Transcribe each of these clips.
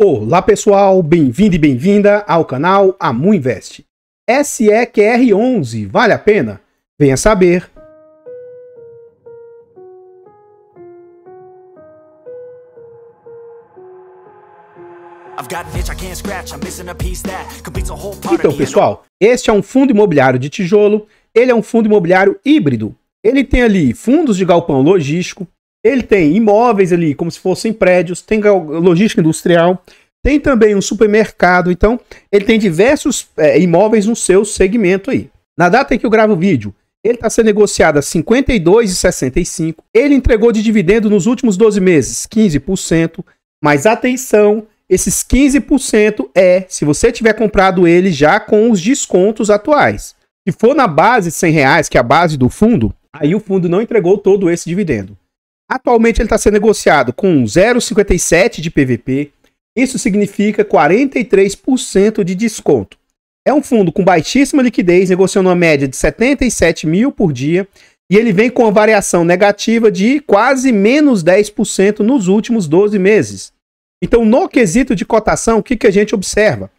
Olá pessoal, bem-vindo e bem-vinda ao canal Amu Invest. SEQR11, vale a pena? Venha saber. Então pessoal, este é um fundo imobiliário de tijolo, ele é um fundo imobiliário híbrido. Ele tem ali fundos de galpão logístico, ele tem imóveis ali como se fossem prédios, tem logística industrial, tem também um supermercado, então ele tem diversos imóveis no seu segmento aí. Na data em que eu gravo o vídeo, ele está sendo negociado a R$ 52,65, ele entregou de dividendo nos últimos 12 meses 15%, mas atenção, esses 15% se você tiver comprado ele já com os descontos atuais. Se for na base de R$100, que é a base do fundo, aí o fundo não entregou todo esse dividendo. Atualmente ele está sendo negociado com 0,57 de PVP, isso significa 43% de desconto. É um fundo com baixíssima liquidez, negociando uma média de 77 mil por dia, e ele vem com uma variação negativa de quase menos 10% nos últimos 12 meses. Então, no quesito de cotação, o que a gente observa?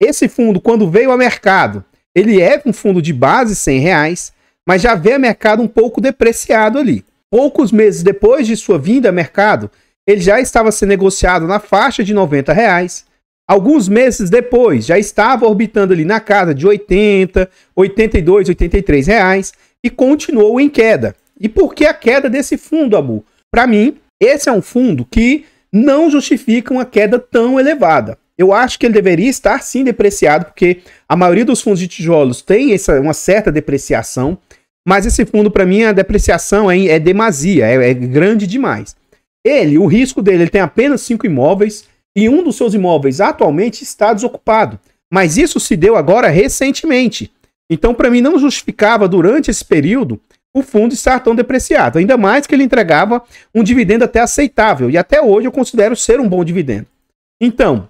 Esse fundo, quando veio ao mercado, ele é um fundo de base R$100, mas já veio ao mercado um pouco depreciado ali. Poucos meses depois de sua vinda ao mercado, ele já estava sendo negociado na faixa de R$90. Alguns meses depois, já estava orbitando ali na casa de R$80, R$82, R$83 e continuou em queda. E por que a queda desse fundo, Abu? Para mim, esse é um fundo que não justifica uma queda tão elevada. Eu acho que ele deveria estar sim depreciado, porque a maioria dos fundos de tijolos tem uma certa depreciação, mas esse fundo, para mim, a depreciação é demasia, é grande demais. O risco dele, ele tem apenas 5 imóveis e um dos seus imóveis atualmente está desocupado. Mas isso se deu agora recentemente. Então, para mim, não justificava durante esse período o fundo estar tão depreciado. Ainda mais que ele entregava um dividendo até aceitável. E até hoje eu considero ser um bom dividendo. Então,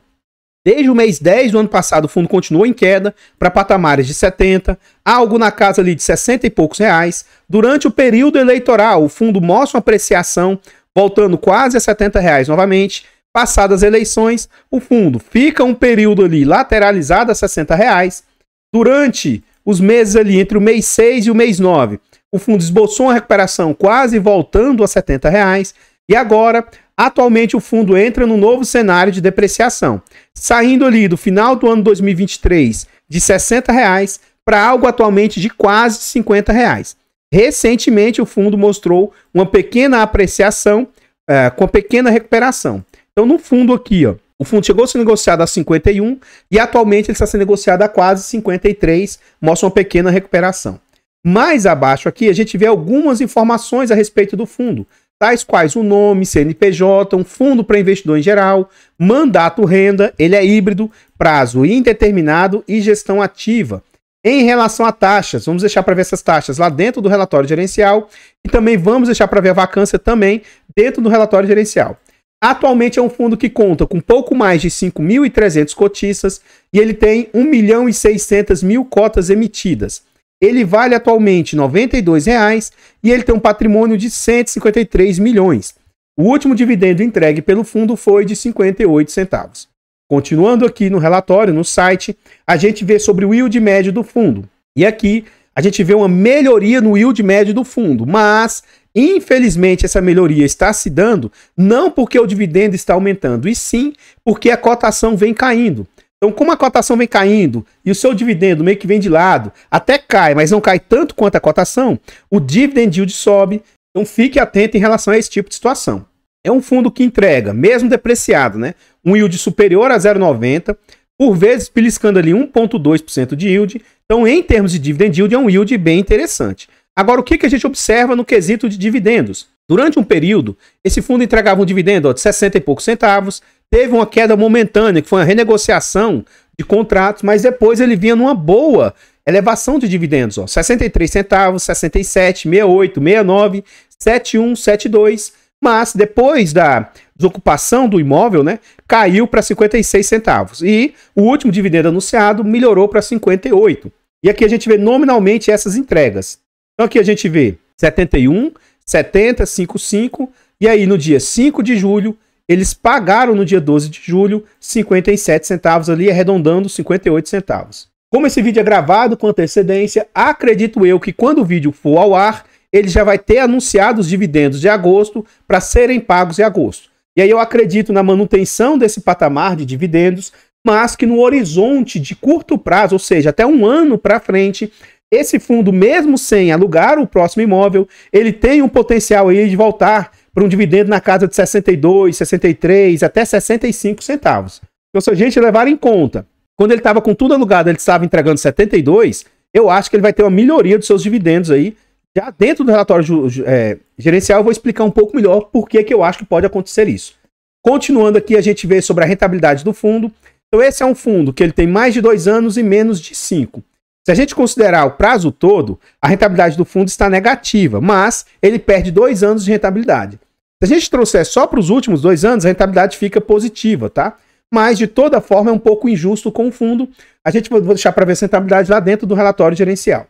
desde o mês 10 do ano passado, o fundo continuou em queda para patamares de 70, algo na casa ali de 60 e poucos reais. Durante o período eleitoral, o fundo mostra uma apreciação voltando quase a R$70 novamente. Passadas as eleições, o fundo fica um período ali lateralizado a R$60. Durante os meses ali entre o mês 6 e o mês 9, o fundo esboçou uma recuperação quase voltando a R$70. E agora, atualmente, o fundo entra no novo cenário de depreciação, saindo ali do final do ano 2023 de R$60 para algo atualmente de quase R$50. Recentemente, o fundo mostrou uma pequena apreciação com pequena recuperação. Então, no fundo aqui, o fundo chegou a ser negociado a 51 e atualmente ele está sendo negociado a quase 53, mostra uma pequena recuperação. Mais abaixo aqui, a gente vê algumas informações a respeito do fundo, tais quais o nome, CNPJ, um fundo para investidor em geral, mandato renda, ele é híbrido, prazo indeterminado e gestão ativa. Em relação a taxas, vamos deixar para ver essas taxas lá dentro do relatório gerencial e também vamos deixar para ver a vacância também dentro do relatório gerencial. Atualmente é um fundo que conta com pouco mais de 5.300 cotistas e ele tem 1.600.000 cotas emitidas. Ele vale atualmente R$ 92 e ele tem um patrimônio de 153 milhões. O último dividendo entregue pelo fundo foi de 58 centavos. Continuando aqui no relatório, no site, a gente vê sobre o yield médio do fundo. E aqui a gente vê uma melhoria no yield médio do fundo, mas infelizmente essa melhoria está se dando não porque o dividendo está aumentando, e sim porque a cotação vem caindo. Então, como a cotação vem caindo e o seu dividendo meio que vem de lado, até cai, mas não cai tanto quanto a cotação, o dividend yield sobe. Então, fique atento em relação a esse tipo de situação. É um fundo que entrega, mesmo depreciado, um yield superior a 0,90, por vezes beliscando ali 1,2% de yield. Então, em termos de dividend yield, é um yield bem interessante. Agora, o que a gente observa no quesito de dividendos? Durante um período, esse fundo entregava um dividendo de 60 e poucos centavos, teve uma queda momentânea, que foi uma renegociação de contratos, mas depois ele vinha numa boa elevação de dividendos, 63 centavos, 67, 68, 69, 71, 72, mas depois da desocupação do imóvel, caiu para 56 centavos. E o último dividendo anunciado melhorou para 58. E aqui a gente vê nominalmente essas entregas. Então aqui a gente vê 71, 70, 55, e aí no dia 5 de julho eles pagaram no dia 12 de julho 57 centavos ali, arredondando 58 centavos. Como esse vídeo é gravado com antecedência, acredito eu que quando o vídeo for ao ar, ele já vai ter anunciado os dividendos de agosto para serem pagos em agosto. E aí eu acredito na manutenção desse patamar de dividendos, mas que no horizonte de curto prazo, ou seja, até um ano para frente, esse fundo, mesmo sem alugar o próximo imóvel, ele tem um potencial aí de voltar para um dividendo na casa de 62, 63, até 65 centavos. Então, se a gente levar em conta, quando ele estava com tudo alugado, ele estava entregando 72, eu acho que ele vai ter uma melhoria dos seus dividendos aí. Já dentro do relatório gerencial, eu vou explicar um pouco melhor por que eu acho que pode acontecer isso. Continuando aqui, a gente vê sobre a rentabilidade do fundo. Então, esse é um fundo que ele tem mais de 2 anos e menos de 5. Se a gente considerar o prazo todo, a rentabilidade do fundo está negativa, mas ele perde 2 anos de rentabilidade. Se a gente trouxer só para os últimos 2 anos, a rentabilidade fica positiva, tá? Mas, de toda forma, é um pouco injusto com o fundo. A gente vai deixar para ver essa rentabilidade lá dentro do relatório gerencial.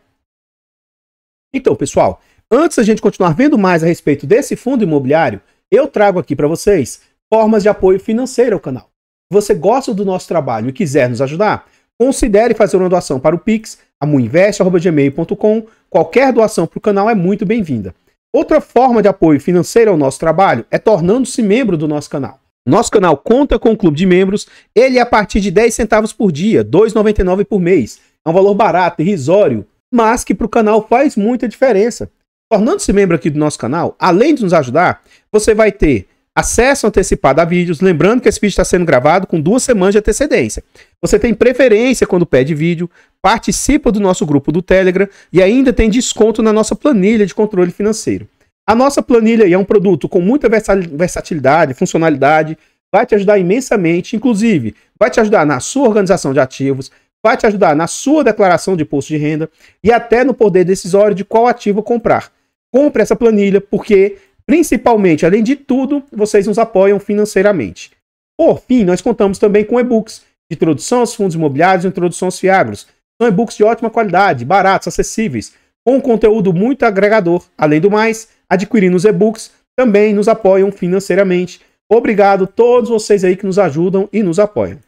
Então, pessoal, antes da gente continuar vendo mais a respeito desse fundo imobiliário, eu trago aqui para vocês formas de apoio financeiro ao canal. Se você gosta do nosso trabalho e quiser nos ajudar, considere fazer uma doação para o Pix, amuinvest@gmail.com. Qualquer doação para o canal é muito bem-vinda. Outra forma de apoio financeiro ao nosso trabalho é tornando-se membro do nosso canal. O nosso canal conta com um clube de membros, ele é a partir de 10 centavos por dia, R$ 2,99 por mês. É um valor barato, irrisório, mas que para o canal faz muita diferença. Tornando-se membro aqui do nosso canal, além de nos ajudar, você vai ter acesso antecipado a vídeos, lembrando que esse vídeo está sendo gravado com 2 semanas de antecedência. Você tem preferência quando pede vídeo, participa do nosso grupo do Telegram e ainda tem desconto na nossa planilha de controle financeiro. A nossa planilha é um produto com muita versatilidade, funcionalidade, vai te ajudar imensamente, inclusive vai te ajudar na sua organização de ativos, vai te ajudar na sua declaração de imposto de renda e até no poder decisório de qual ativo comprar. Compre essa planilha porque, principalmente, além de tudo, vocês nos apoiam financeiramente. Por fim, nós contamos também com e-books de introdução aos fundos imobiliários e introdução aos fiagros. São e-books de ótima qualidade, baratos, acessíveis, com um conteúdo muito agregador. Além do mais, adquirindo os e-books também nos apoiam financeiramente. Obrigado a todos vocês aí que nos ajudam e nos apoiam.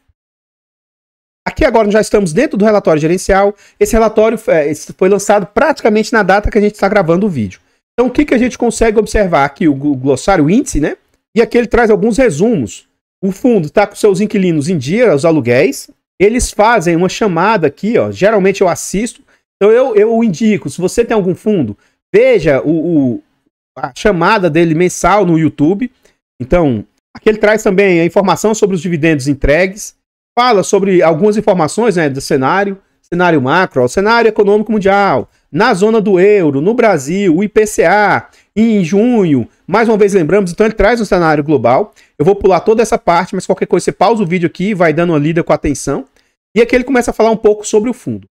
Aqui agora já estamos dentro do relatório gerencial. Esse relatório foi lançado praticamente na data que a gente está gravando o vídeo. Então, o que a gente consegue observar aqui? O glossário índice, né? E aqui ele traz alguns resumos. O fundo está com seus inquilinos em dia, os aluguéis. Eles fazem uma chamada aqui, ó. Geralmente eu assisto. Então, eu indico, se você tem algum fundo, veja a chamada dele mensal no YouTube. Então, aqui ele traz também a informação sobre os dividendos entregues. Fala sobre algumas informações, né, do cenário macro, o cenário econômico mundial, na zona do euro, no Brasil, o IPCA, em junho, mais uma vez lembramos, então ele traz um cenário global. Eu vou pular toda essa parte, mas qualquer coisa você pausa o vídeo aqui e vai dando uma lida com atenção. E aqui ele começa a falar um pouco sobre o fundo.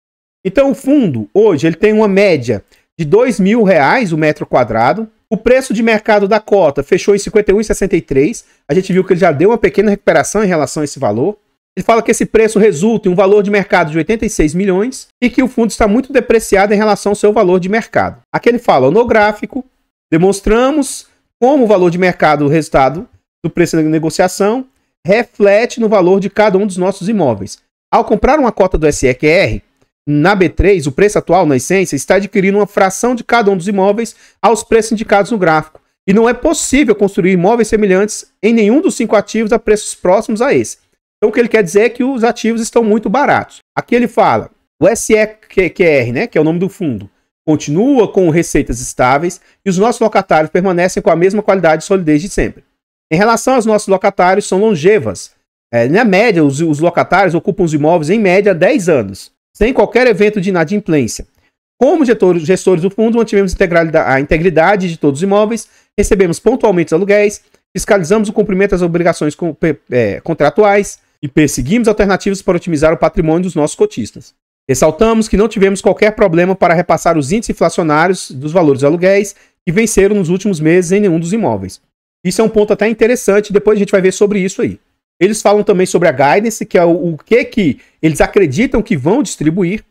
Então o fundo, hoje, ele tem uma média de R$ 2.000 o metro quadrado. O preço de mercado da cota fechou em R$ 51,63. A gente viu que ele já deu uma pequena recuperação em relação a esse valor. Ele fala que esse preço resulta em um valor de mercado de 86 milhões e que o fundo está muito depreciado em relação ao seu valor de mercado. Aqui ele fala, no gráfico, demonstramos como o valor de mercado, o resultado do preço da negociação, reflete no valor de cada um dos nossos imóveis. Ao comprar uma cota do SEQR, na B3, o preço atual, na essência, está adquirindo uma fração de cada um dos imóveis aos preços indicados no gráfico. E não é possível construir imóveis semelhantes em nenhum dos 5 ativos a preços próximos a esse. Então, o que ele quer dizer é que os ativos estão muito baratos. Aqui ele fala, o SEQR, né, que é o nome do fundo, continua com receitas estáveis e os nossos locatários permanecem com a mesma qualidade e solidez de sempre. Em relação aos nossos locatários, são longevas. Na média, os locatários ocupam os imóveis em média 10 anos, sem qualquer evento de inadimplência. Como gestores do fundo, mantivemos a integridade de todos os imóveis, recebemos pontualmente os aluguéis, fiscalizamos o cumprimento das obrigações contratuais, e perseguimos alternativas para otimizar o patrimônio dos nossos cotistas. Ressaltamos que não tivemos qualquer problema para repassar os índices inflacionários dos valores de aluguéis que venceram nos últimos meses em nenhum dos imóveis. Isso é um ponto até interessante, depois a gente vai ver sobre isso aí. Eles falam também sobre a guidance, que é o que eles acreditam que vão distribuir.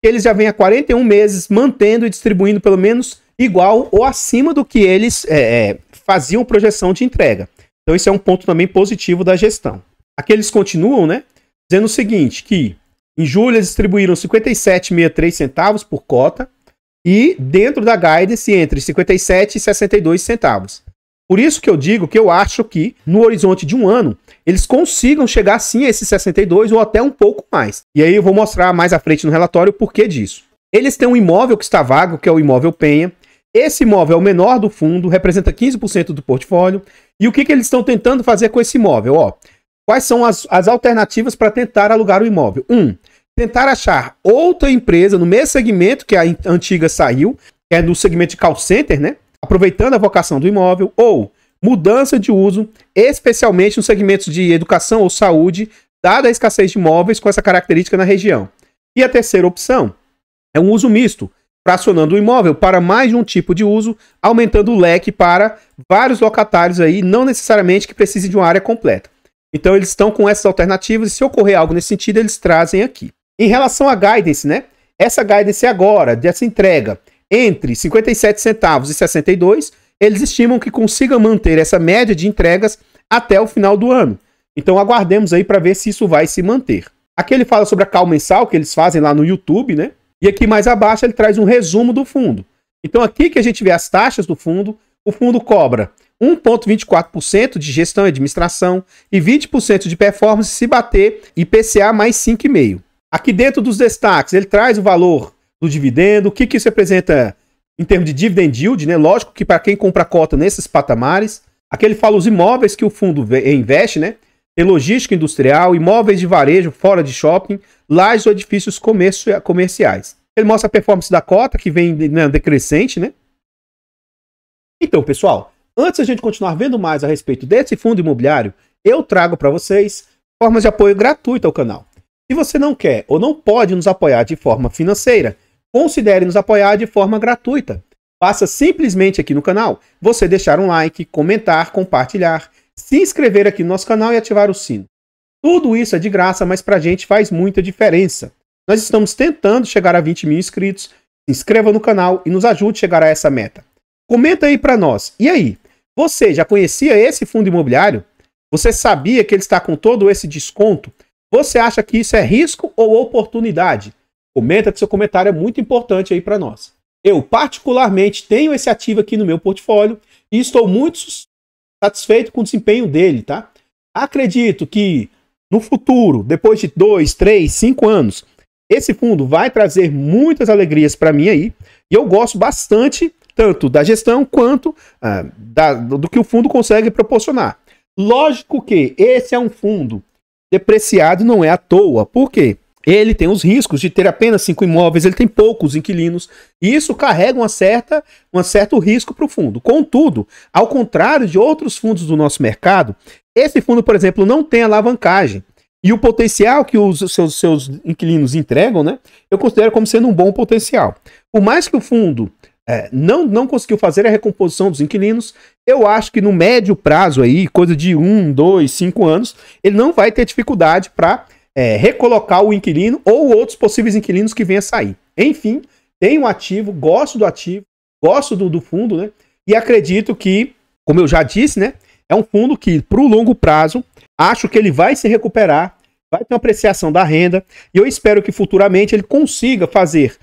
Eles já vêm há 41 meses mantendo e distribuindo pelo menos igual ou acima do que eles faziam projeção de entrega. Então isso é um ponto também positivo da gestão. Aqui eles continuam, né, dizendo o seguinte, que em julho eles distribuíram 57,63 centavos por cota e dentro da guidance entre 57 e 62 centavos. Por isso que eu digo que eu acho que no horizonte de um ano eles consigam chegar sim a esses 62 ou até um pouco mais. E aí eu vou mostrar mais à frente no relatório o porquê disso. Eles têm um imóvel que está vago, que é o imóvel Penha. Esse imóvel é o menor do fundo, representa 15% do portfólio. E o que eles estão tentando fazer com esse imóvel? Ó, quais são as alternativas para tentar alugar o imóvel? Tentar achar outra empresa no mesmo segmento que a antiga saiu, que é no segmento de call center, né? Aproveitando a vocação do imóvel, ou mudança de uso, especialmente nos segmentos de educação ou saúde, dada a escassez de imóveis com essa característica na região. E a terceira opção é um uso misto, fracionando o imóvel para mais de um tipo de uso, aumentando o leque para vários locatários aí, não necessariamente que precisem de uma área completa. Então eles estão com essas alternativas e se ocorrer algo nesse sentido, eles trazem aqui. Em relação à guidance, né? Essa guidance agora, dessa entrega, entre 57 centavos e 62, eles estimam que consigam manter essa média de entregas até o final do ano. Então aguardemos aí para ver se isso vai se manter. Aqui ele fala sobre a call mensal que eles fazem lá no YouTube, né? E aqui mais abaixo ele traz um resumo do fundo. Então aqui que a gente vê as taxas do fundo, o fundo cobra 1,24% de gestão e administração e 20% de performance se bater IPCA mais 5,5%. Aqui dentro dos destaques ele traz o valor do dividendo, o que isso representa em termos de dividend yield, né? Lógico que para quem compra cota nesses patamares. Aqui ele fala os imóveis que o fundo investe, né? Tem logística industrial, imóveis de varejo fora de shopping, lajes ou edifícios comerciais. Ele mostra a performance da cota, que vem decrescente, né? Então, pessoal, antes de a gente continuar vendo mais a respeito desse fundo imobiliário, eu trago para vocês formas de apoio gratuito ao canal. Se você não quer ou não pode nos apoiar de forma financeira, considere nos apoiar de forma gratuita. Basta simplesmente aqui no canal você deixar um like, comentar, compartilhar, se inscrever aqui no nosso canal e ativar o sino. Tudo isso é de graça, mas pra gente faz muita diferença. Nós estamos tentando chegar a 20 mil inscritos. Se inscreva no canal e nos ajude a chegar a essa meta. Comenta aí pra nós. E aí, você já conhecia esse fundo imobiliário? Você sabia que ele está com todo esse desconto? Você acha que isso é risco ou oportunidade? Comenta, que seu comentário é muito importante aí para nós. Eu, particularmente, tenho esse ativo aqui no meu portfólio e estou muito satisfeito com o desempenho dele, tá? Acredito que no futuro, depois de 2, 3, 5 anos, esse fundo vai trazer muitas alegrias para mim aí. E eu gosto bastante, tanto da gestão quanto do que o fundo consegue proporcionar. Lógico que esse é um fundo depreciado, não é à toa. Por quê? Ele tem os riscos de ter apenas 5 imóveis, ele tem poucos inquilinos, e isso carrega um certo risco para o fundo. Contudo, ao contrário de outros fundos do nosso mercado, esse fundo, por exemplo, não tem alavancagem. E o potencial que os seus inquilinos entregam, né, eu considero como sendo um bom potencial. Por mais que o fundo não conseguiu fazer a recomposição dos inquilinos, eu acho que no médio prazo, aí, coisa de 1, 2, 5 anos, ele não vai ter dificuldade para recolocar o inquilino ou outros possíveis inquilinos que venham a sair. Enfim, tenho um ativo, gosto do ativo, gosto do fundo, né? E acredito que, como eu já disse, né? É um fundo que, para o longo prazo, acho que ele vai se recuperar, vai ter uma apreciação da renda, e eu espero que futuramente ele consiga fazer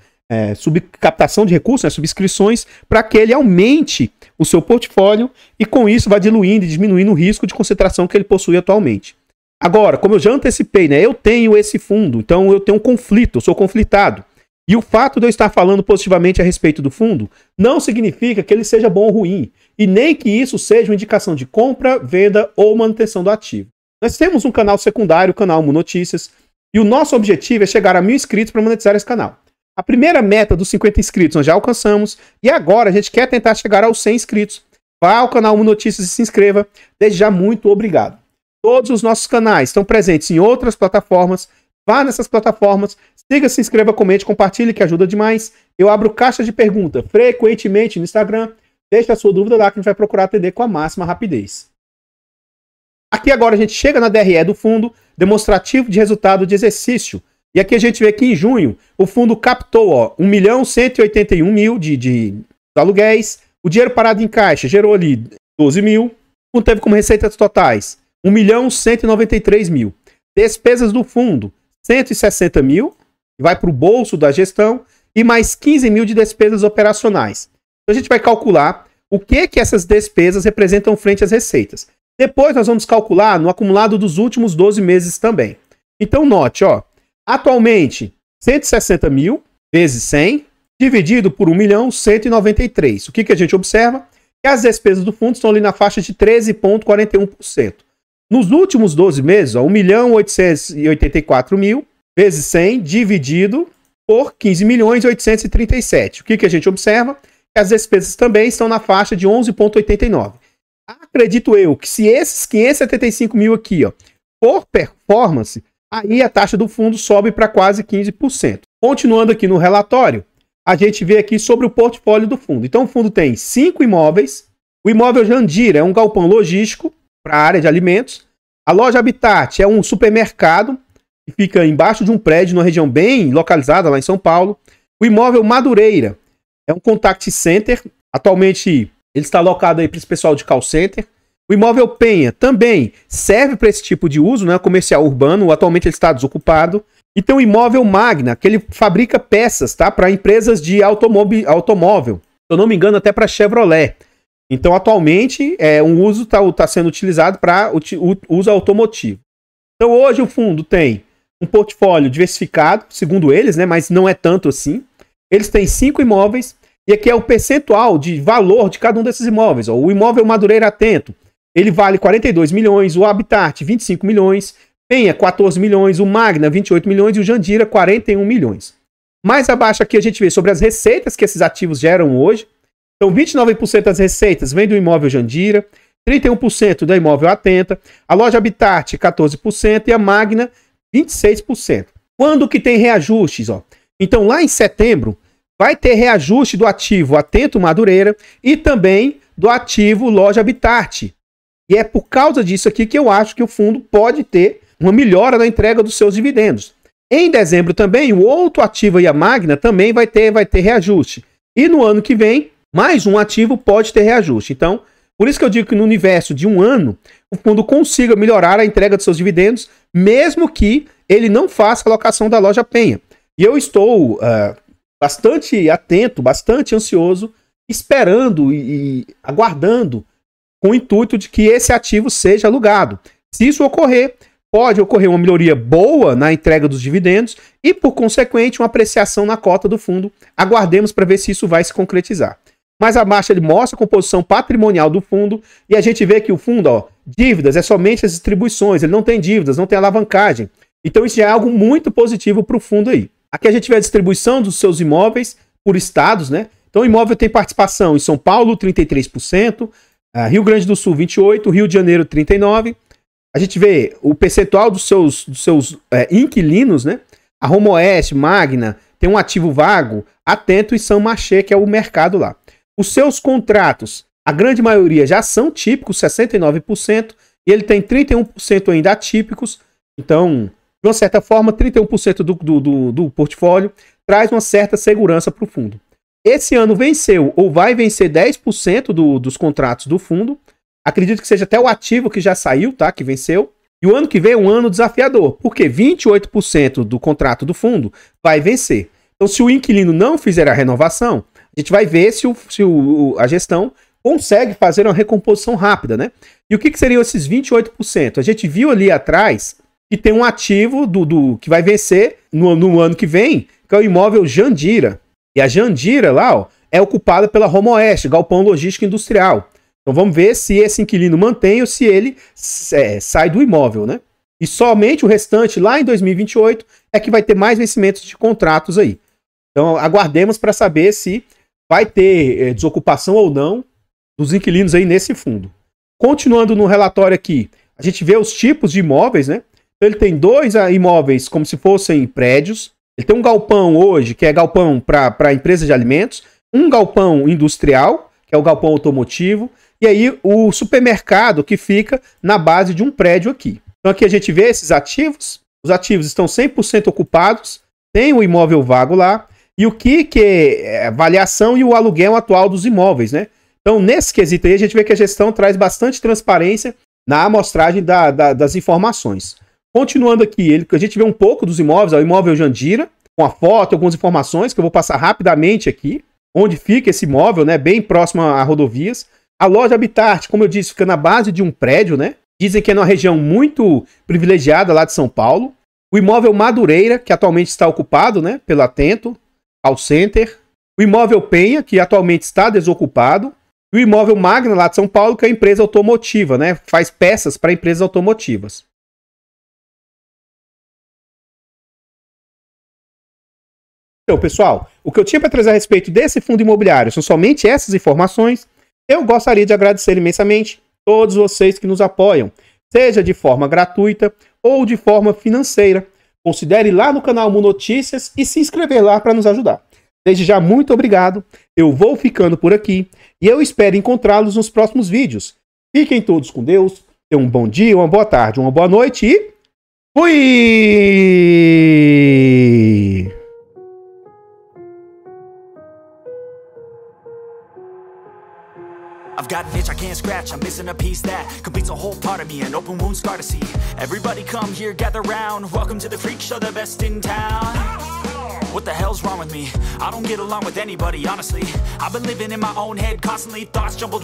subcaptação de recursos, né, subscrições, para que ele aumente o seu portfólio e com isso vai diluindo e diminuindo o risco de concentração que ele possui atualmente. Agora, como eu já antecipei, né, eu tenho esse fundo, então eu tenho um conflito, eu sou conflitado. E o fato de eu estar falando positivamente a respeito do fundo não significa que ele seja bom ou ruim, e nem que isso seja uma indicação de compra, venda ou manutenção do ativo. Nós temos um canal secundário, o canal Monotícias, e o nosso objetivo é chegar a 1000 inscritos para monetizar esse canal. A primeira meta dos 50 inscritos nós já alcançamos, e agora a gente quer tentar chegar aos 100 inscritos. Vá ao canal Monotícias e se inscreva. Desde já, muito obrigado. Todos os nossos canais estão presentes em outras plataformas. Vá nessas plataformas, siga, se inscreva, comente, compartilhe, que ajuda demais. Eu abro caixa de pergunta frequentemente no Instagram. Deixe a sua dúvida lá que a gente vai procurar atender com a máxima rapidez. Aqui agora a gente chega na DRE do fundo, demonstrativo de resultado de exercício. E aqui a gente vê que em junho o fundo captou 1.181.000 de aluguéis. O dinheiro parado em caixa gerou ali 12 mil. fundo teve como receitas totais 1.193.000. Despesas do fundo, 160 mil, que vai para o bolso da gestão, e mais 15 mil de despesas operacionais. Então a gente vai calcular o que essas despesas representam frente às receitas. Depois nós vamos calcular no acumulado dos últimos 12 meses também. Então note, ó, atualmente 160 mil vezes 100, dividido por 1.193.000. O que a gente observa? Que as despesas do fundo estão ali na faixa de 13,41%. Nos últimos 12 meses, 1.884.000 vezes 100 dividido por 15.837.000. O que a gente observa? Que as despesas também estão na faixa de 11,89. Acredito eu que se esses 575 mil aqui, ó, for performance, aí a taxa do fundo sobe para quase 15%. Continuando aqui no relatório, a gente vê aqui sobre o portfólio do fundo. Então o fundo tem 5 imóveis. O imóvel Jandira é um galpão logístico para a área de alimentos. A loja Habitat é um supermercado que fica embaixo de um prédio, numa região bem localizada lá em São Paulo. O imóvel Madureira é um contact center. Atualmente ele está alocado aí para esse pessoal de call center. O imóvel Penha também serve para esse tipo de uso, né? Comercial urbano. Atualmente ele está desocupado. E tem o imóvel Magna, que ele fabrica peças, tá? Para empresas de automóvel. Se eu não me engano, até para Chevrolet. Então, atualmente, um uso está sendo utilizado para uso automotivo. Então, hoje o fundo tem um portfólio diversificado, segundo eles, né? Mas não é tanto assim. Eles têm 5 imóveis, e aqui é o percentual de valor de cada um desses imóveis. Ó. O imóvel Madureira Atento, ele vale 42 milhões, o Habitat 25 milhões, Penha 14 milhões, o Magna 28 milhões e o Jandira 41 milhões. Mais abaixo aqui a gente vê sobre as receitas que esses ativos geram hoje. Então 29% das receitas vem do imóvel Jandira, 31% da imóvel Atenta, a loja Habitat 14% e a Magna 26%. Quando que tem reajustes? Ó? Então lá em setembro vai ter reajuste do ativo Atento Madureira e também do ativo loja Habitat. E é por causa disso aqui que eu acho que o fundo pode ter uma melhora na entrega dos seus dividendos. Em dezembro também, o outro ativo aí, a Magna, também vai ter reajuste. E no ano que vem, mais um ativo pode ter reajuste. Então, por isso que eu digo que no universo de um ano, o fundo consiga melhorar a entrega dos seus dividendos, mesmo que ele não faça a alocação da loja Penha. E eu estou bastante atento, bastante ansioso, esperando e aguardando com o intuito de que esse ativo seja alugado. Se isso ocorrer, pode ocorrer uma melhoria boa na entrega dos dividendos e, por consequente, uma apreciação na cota do fundo. Aguardemos para ver se isso vai se concretizar. Mais abaixo ele mostra a composição patrimonial do fundo e a gente vê que o fundo, ó, dívidas é somente as distribuições, ele não tem dívidas, não tem alavancagem. Então isso já é algo muito positivo para o fundo aí. Aqui a gente vê a distribuição dos seus imóveis por estados, né? Então o imóvel tem participação em São Paulo, 33%, Rio Grande do Sul, 28%, Rio de Janeiro, 39%. A gente vê o percentual dos seus inquilinos, né? A Roma Oeste, Magna, tem um ativo vago, Atento e São Marché, que é o mercado lá. Os seus contratos, a grande maioria já são típicos, 69%, e ele tem 31% ainda atípicos. Então, de uma certa forma, 31% do portfólio traz uma certa segurança para o fundo. Esse ano venceu ou vai vencer 10% dos contratos do fundo. Acredito que seja até o ativo que já saiu, tá? Que venceu. E o ano que vem é um ano desafiador, porque 28% do contrato do fundo vai vencer. Então, se o inquilino não fizer a renovação, a gente vai ver se a gestão consegue fazer uma recomposição rápida, né? E o que seriam esses 28%? A gente viu ali atrás que tem um ativo que vai vencer no ano que vem, que é o imóvel Jandira. E a Jandira lá, ó, é ocupada pela Roma Oeste, galpão logístico industrial. Então vamos ver se esse inquilino mantém ou se ele sai do imóvel, né? E somente o restante, lá em 2028, é que vai ter mais vencimentos de contratos aí. Então aguardemos para saber se vai ter desocupação ou não dos inquilinos aí nesse fundo. Continuando no relatório aqui, a gente vê os tipos de imóveis, né? Então ele tem 2 imóveis como se fossem prédios. Ele tem um galpão hoje, que é galpão para empresa de alimentos. Um galpão industrial, que é o galpão automotivo. E aí o supermercado que fica na base de um prédio aqui. Então aqui a gente vê esses ativos. Os ativos estão 100% ocupados. Tem o imóvel vago lá. E o que é a avaliação e o aluguel atual dos imóveis, né? Então, nesse quesito aí, a gente vê que a gestão traz bastante transparência na amostragem das informações. Continuando aqui, a gente vê um pouco dos imóveis, ó, o imóvel Jandira, com a foto, algumas informações que eu vou passar rapidamente aqui, onde fica esse imóvel, né, bem próximo a rodovias. A loja Habitat, como eu disse, fica na base de um prédio, né? Dizem que é numa região muito privilegiada lá de São Paulo. O imóvel Madureira, que atualmente está ocupado, né, pelo Atento, Call Center. O imóvel Penha, que atualmente está desocupado. E o imóvel Magna, lá de São Paulo, que é a empresa automotiva, né? Faz peças para empresas automotivas. Então, pessoal, o que eu tinha para trazer a respeito desse fundo imobiliário são somente essas informações. Eu gostaria de agradecer imensamente todos vocês que nos apoiam, seja de forma gratuita ou de forma financeira. Considere ir lá no canal Mu Notícias e se inscrever lá para nos ajudar. Desde já, muito obrigado. Eu vou ficando por aqui e eu espero encontrá-los nos próximos vídeos. Fiquem todos com Deus. Tenham um bom dia, uma boa tarde, uma boa noite e fui! I've got an itch I can't scratch, I'm missing a piece that completes a whole part of me, an open wound scar to see. Everybody come here, gather round, welcome to the freak show, the best in town. What the hell's wrong with me? I don't get along with anybody, honestly. I've been living in my own head, constantly thoughts jumbled